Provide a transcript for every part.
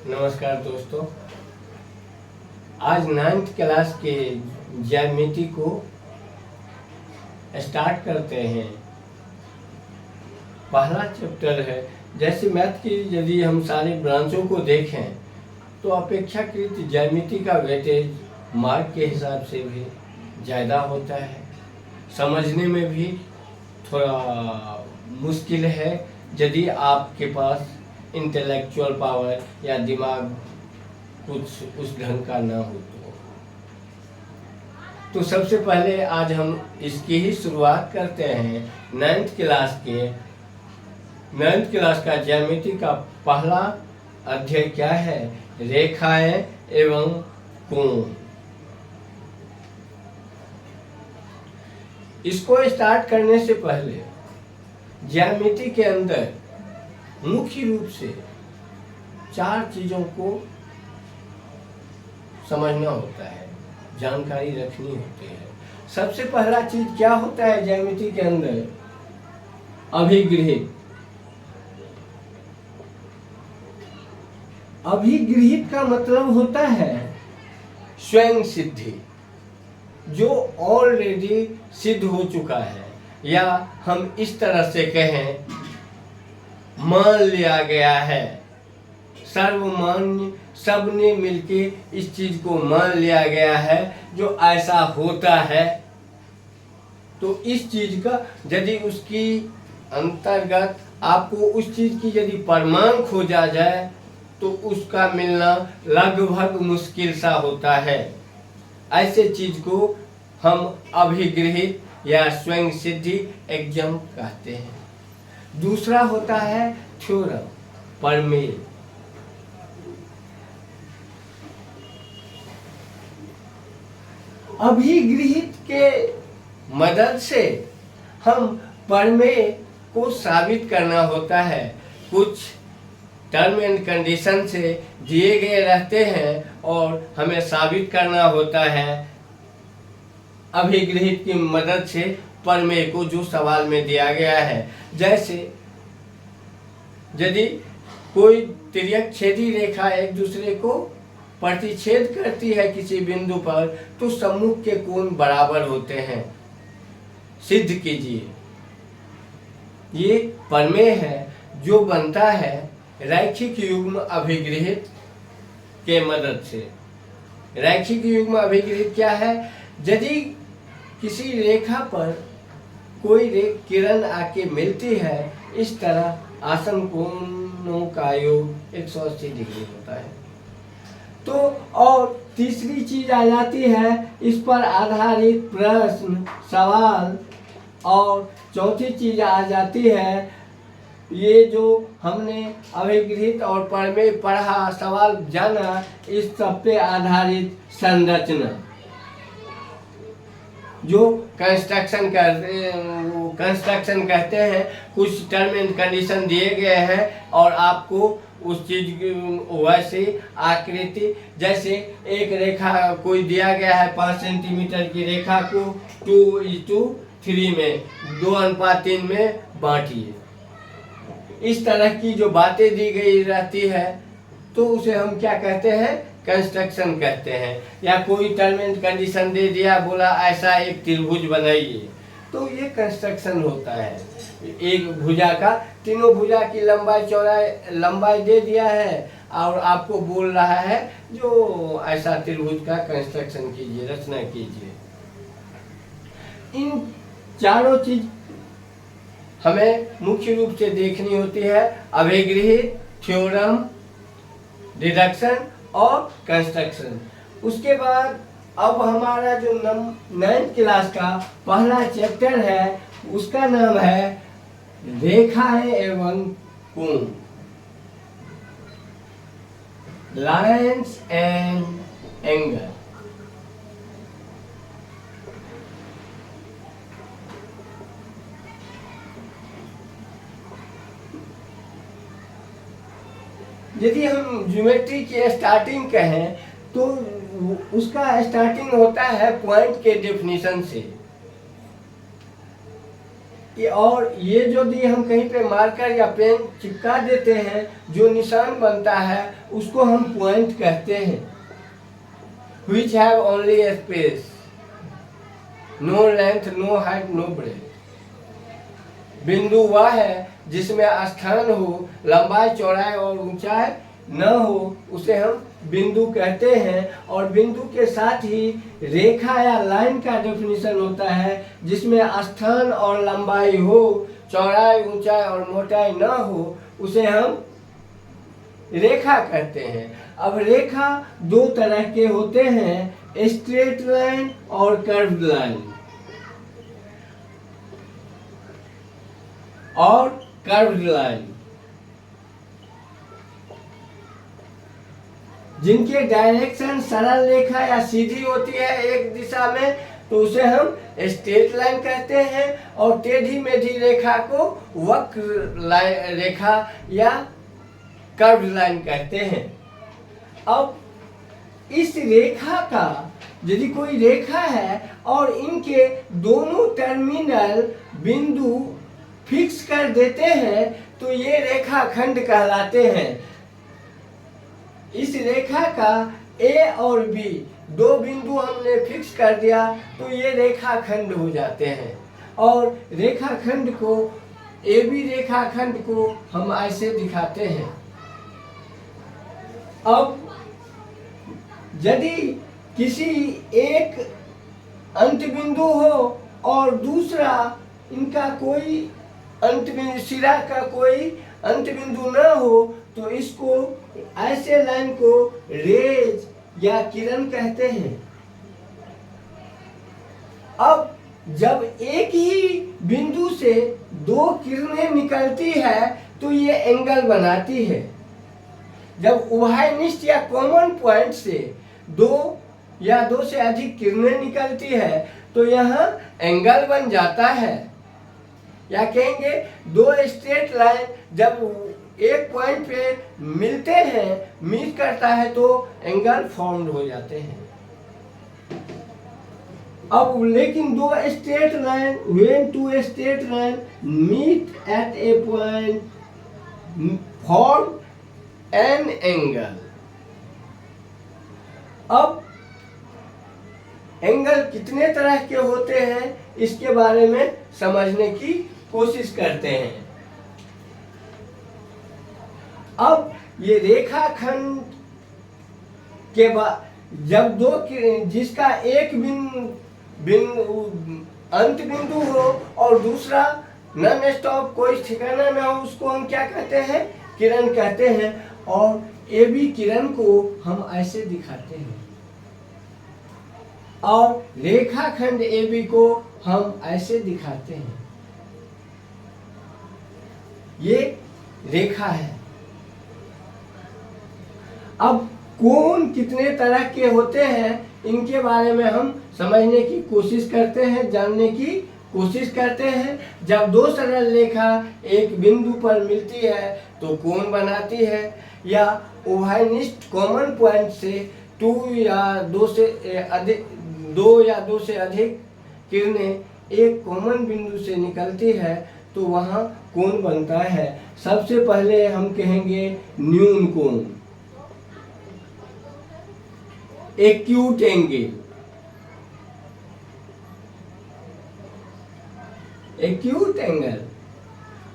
नमस्कार दोस्तों। आज 9th क्लास के ज्यामिति को स्टार्ट करते हैं। पहला चैप्टर है। जैसे मैथ की यदि हम सारी ब्रांचों को देखें तो अपेक्षाकृत ज्यामिति का वेटेज मार्क के हिसाब से भी ज़्यादा होता है, समझने में भी थोड़ा मुश्किल है यदि आपके पास इंटेलेक्चुअल पावर या दिमाग कुछ उस ढंग का ना हो तो सबसे पहले आज हम इसकी ही शुरुआत करते हैं। 9th क्लास का ज्यामिति का पहला अध्याय क्या है? रेखाएं एवं कोण। इसको स्टार्ट करने से पहले ज्यामिति के अंदर मुख्य रूप से 4 चीजों को समझना होता है, जानकारी रखनी होती है। सबसे पहला चीज क्या होता है ज्यामिति के अंदर? अभिगृहित। अभिगृहित का मतलब होता है स्वयं सिद्धि, जो ऑलरेडी सिद्ध हो चुका है, या हम इस तरह से कहें मान लिया गया है, सर्वमान्य, सबने मिलके इस चीज को मान लिया गया है जो ऐसा होता है। तो इस चीज का यदि उसकी अंतर्गत आपको उस चीज की यदि प्रमाण खोजा जाए तो उसका मिलना लगभग मुश्किल सा होता है। ऐसे चीज को हम अभिगृहित या स्वयं सिद्धि एग्जाम कहते हैं। दूसरा होता है थ्योरम, प्रमेय। अभिगृहित के मदद से हम प्रमेय को साबित करना होता है। कुछ टर्म एंड कंडीशन से दिए गए रहते हैं और हमें साबित करना होता है अभिगृहित की मदद से प्रमेय को, जो सवाल में दिया गया है। जैसे यदि कोई तिर्यक छेदी रेखा एक दूसरे को प्रतिच्छेद करती है किसी बिंदु पर, तो सम्मुख के कोण बराबर होते हैं, सिद्ध कीजिए। ये प्रमेय है जो बनता है रैखिक युग्म अभिगृहित के मदद से। रैखिक युग्म अभिगृहित क्या है? यदि किसी रेखा पर कोई किरण आके मिलती है, इस तरह आसन कोणों का योग 180 डिग्री होता है। तो और तीसरी चीज आ जाती है इस पर आधारित प्रश्न, सवाल। और चौथी चीज आ जाती है ये जो हमने अभिगृहित और प्रमेय पढ़ा, सवाल जाना, इस सब पे आधारित संरचना, जो कंस्ट्रक्शन कहते हैं। कुछ टर्म एंड कंडीशन दिए गए हैं और आपको उस चीज वैसे आकृति, जैसे एक रेखा कोई दिया गया है 5 सेंटीमीटर की रेखा को 2:3 में 2:3 में बांटिए। इस तरह की जो बातें दी गई रहती है तो उसे हम क्या कहते हैं? कंस्ट्रक्शन कहते हैं। या कोई टर्म एंड कंडीशन दे दिया, बोला ऐसा एक त्रिभुज बनाइए, तो ये कंस्ट्रक्शन होता है। एक भुजा का, तीनों भुजा की लंबाई दे दिया है और आपको बोल रहा है जो ऐसा त्रिभुज का कंस्ट्रक्शन कीजिए, रचना कीजिए। इन चारों चीज हमें मुख्य रूप से देखनी होती है: अभिगृहित, थ्योरम, डिडक्शन और कंस्ट्रक्शन। उसके बाद अब हमारा जो 9th क्लास का पहला चैप्टर है, उसका नाम है रेखाएं एवं कोण, लाइन्स एंड एंगल। यदि हम ज्योमेट्री की स्टार्टिंग कहें तो उसका स्टार्टिंग होता है पॉइंट के डेफिनेशन से। और ये जो भी हम कहीं पे मार्कर या पेन चिपका देते हैं, जो निशान बनता है उसको हम पॉइंट कहते हैं। which have only a space, no length, no height, no breadth। बिंदु वह है जिसमें स्थान हो, लंबाई चौड़ाई और ऊंचाई न हो, उसे हम बिंदु कहते हैं। और बिंदु के साथ ही रेखा या लाइन का डेफिनेशन होता है जिसमें स्थान और लंबाई हो, चौड़ाई, ऊंचाई और मोटाई न हो, उसे हम रेखा कहते हैं। अब रेखा दो तरह के होते हैं, स्ट्रेट लाइन और कर्व्ड लाइन। और कर्व्ड लाइन जिनके डायरेक्शन सरल रेखा या सीधी होती है एक दिशा में, तो उसे हम स्ट्रेट लाइन कहते हैं। और टेढ़ी मेढ़ी रेखा को वक्र रेखा या कर्व्ड लाइन कहते हैं। अब इस रेखा का, यदि कोई रेखा है और इनके दोनों टर्मिनल बिंदु फिक्स कर देते हैं तो ये रेखा खंड कहलाते हैं। इस रेखा का ए और बी दो बिंदु हमने फिक्स कर दिया तो ये रेखा खंड हो जाते हैं। और रेखा खंड को, ए बी रेखा खंड को हम ऐसे दिखाते हैं। अब यदि किसी एक अंत बिंदु हो और दूसरा इनका कोई अंत बिंदु, सिरा का कोई अंत बिंदु न हो, तो इसको ऐसे लाइन को रेज या किरण कहते हैं। अब जब एक ही बिंदु से दो किरणें निकलती है तो ये एंगल बनाती है। जब उभयनिष्ठ या कॉमन पॉइंट से दो या दो से अधिक किरणें निकलती है तो यहाँ एंगल बन जाता है। या कहेंगे दो स्ट्रेट लाइन जब एक पॉइंट पे मिलते हैं, मीट करता है, तो एंगल फॉर्म्ड हो जाते हैं। अब लेकिन दो straight line, when two straight line meet at a point form an angle. अब एंगल कितने तरह के होते हैं इसके बारे में समझने की कोशिश करते हैं। अब ये रेखाखंड के बाद जब दो जिसका एक अंत बिंदु हो और दूसरा नॉन स्टॉप, कोई ठिकाना ना हो, उसको हम क्या कहते हैं? किरण कहते हैं। और ए बी किरण को हम ऐसे दिखाते हैं और रेखाखंड ए बी को हम ऐसे दिखाते हैं। ये रेखा है। अब कोण कितने तरह के होते हैं इनके बारे में हम समझने की कोशिश करते हैं, जानने की कोशिश करते हैं। जब दो सरल रेखा एक बिंदु पर मिलती है तो कोण बनाती है, या उभयनिष्ठ कॉमन पॉइंट से दो या दो से अधिक किरणें एक कॉमन बिंदु से निकलती है तो वहाँ कोण बनता है। सबसे पहले हम कहेंगे न्यून कोण, एक्यूट एंगल। एक्यूट एंगल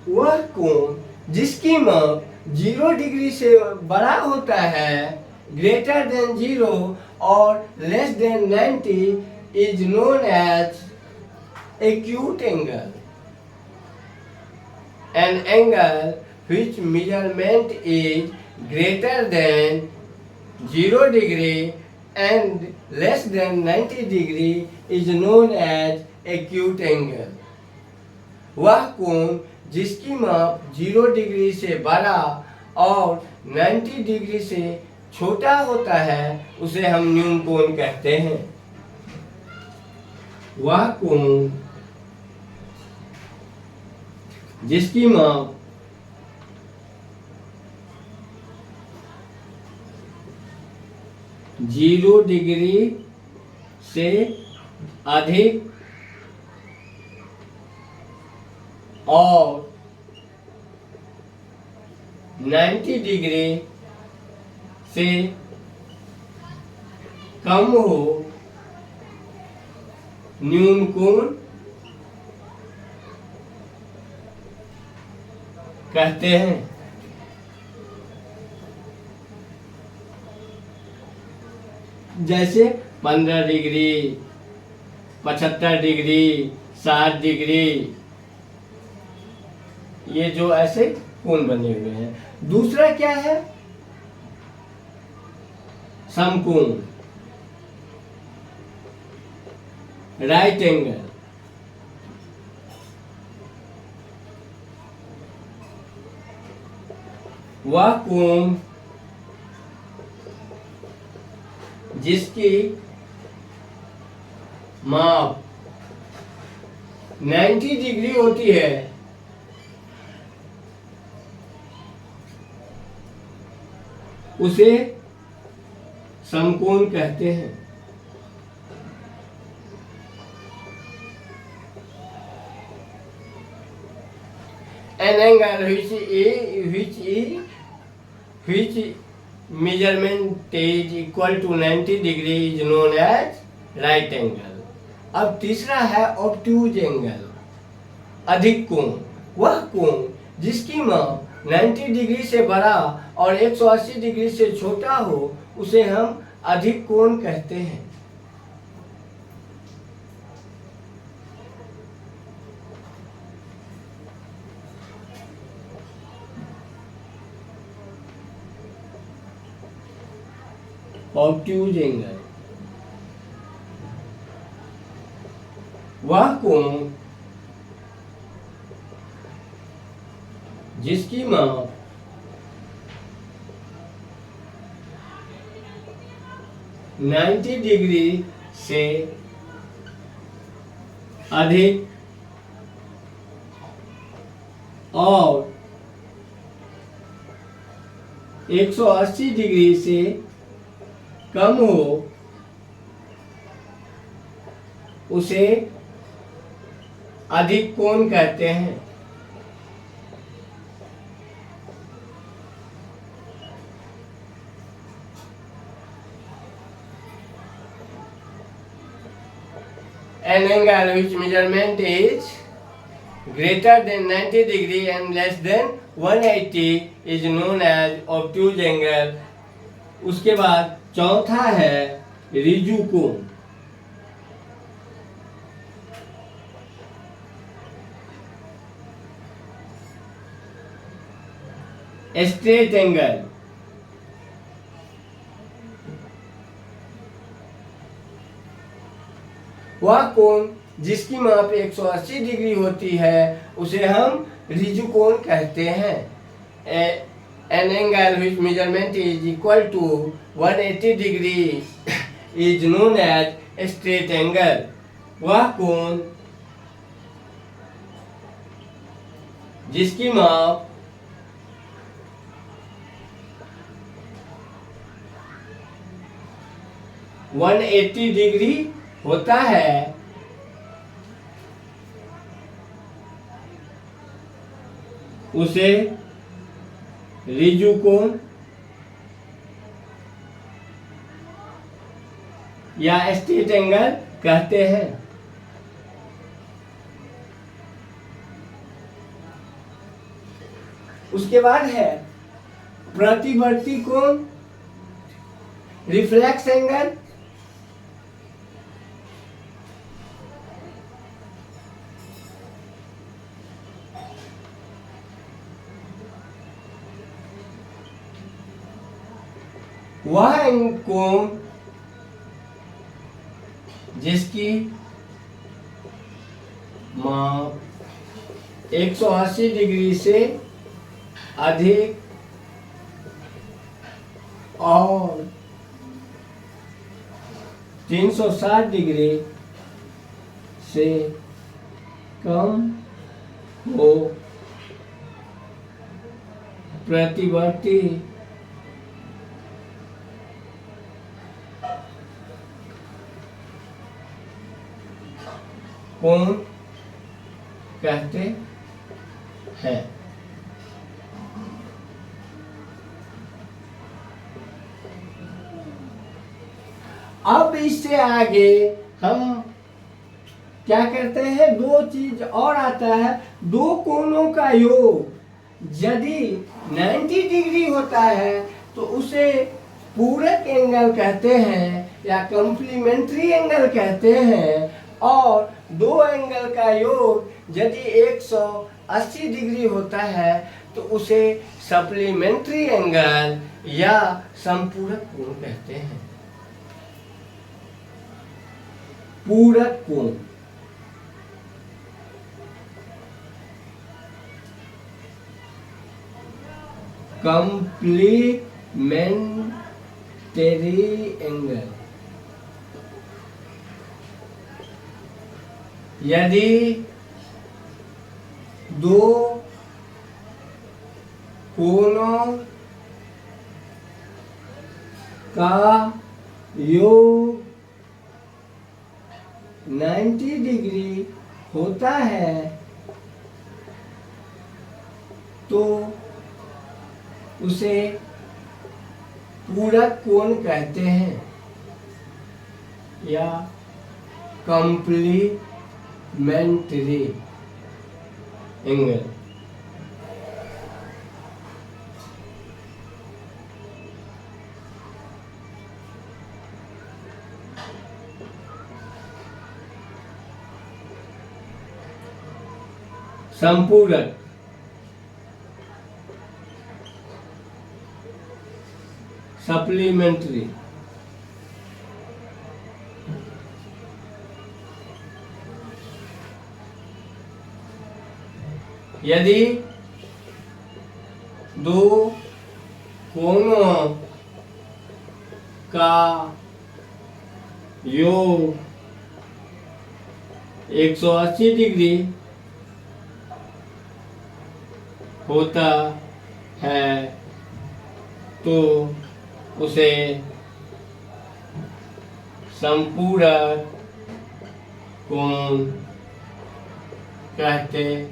वह कोण जिसकी माप 0 डिग्री से बड़ा होता है, ग्रेटर देन 0 और less than 90 is known as acute angle। An angle which measurement is greater than 0 degree and less than 90 degree is known as acute angle। वह कोण जिसकी माप 0 डिग्री से बड़ा और 90 डिग्री से छोटा होता है उसे हम न्यून कोण कहते हैं। वह कोण जिसकी माप 0 डिग्री से अधिक और 90 डिग्री से कम हो न्यून कोण कहते हैं। जैसे 15 डिग्री, 75 डिग्री, 60 डिग्री, ये जो ऐसे कोण बने हुए हैं। दूसरा क्या है? समकोण, राइट एंगल। वह कोण जिसकी माप 90 डिग्री होती है उसे समकोण कहते हैं। An angle which measurement is equal to 90 degree is known as right angle। अब तीसरा है obtuse angle, अधिक कोण। वह कोण जिसकी माप 90 डिग्री से बड़ा और 180 डिग्री से छोटा हो उसे हम अधिक कोण कहते हैं। ऑब्ट्यूज एंगल, वह कोण जिसकी माप 90 डिग्री से अधिक और 180 डिग्री से कम हो उसे अधिक कोण कहते हैं। An angle which measurement is greater than 90 degree and less than 180 is known as obtuse angle। उसके बाद चौथा है ऋजु कोण। स्ट्रेट एंगल, वह कोण जिसकी माप 180 डिग्री होती है उसे हम ऋजु कोण कहते हैं। An angle which measurement is equal to 180 degree is known as straight angle। वह कोण जिसकी माप 180 डिग्री होता है उसे ऋजु कोण या स्ट्रेट एंगल कहते हैं। उसके बाद है प्रतिवर्ती कोण, रिफ्लेक्स एंगल। वह कोण जिसकी माप 180 डिग्री से अधिक और 360 डिग्री से कम हो प्रतिवर्ती कोण कहते है। अब इससे आगे हम क्या करते हैं, दो चीज और आता है। दो कोणों का योग यदि 90 डिग्री होता है तो उसे पूरक एंगल कहते हैं या कॉम्प्लीमेंट्री एंगल कहते हैं, और दो एंगल का योग यदि 180 डिग्री होता है तो उसे सप्लीमेंट्री एंगल या संपूरक कोण कहते हैं। पूरक कोण, कॉम्प्लीमेंटरी एंगल, यदि दो कोणों का योग 90 डिग्री होता है तो उसे पूरक कोण कहते हैं या कॉम्प्लीमेंट्री एंगल। संपूरक, सप्लीमेंट्री, यदि दो कोणों का योग 180 डिग्री होता है तो उसे संपूरक कोण कहते हैं।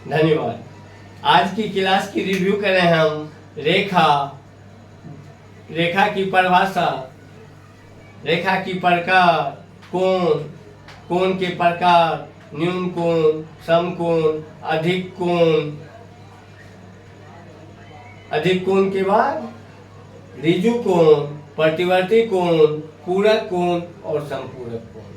धन्यवाद। आज की क्लास की रिव्यू करें हम। रेखा की परिभाषा, रेखा की प्रकार, कोण के प्रकार, न्यून कोण, समकोण, अधिक कोण के बाद ऋजु कोण, प्रतिवर्ती कोण, पूरक कोण और संपूरक कोण।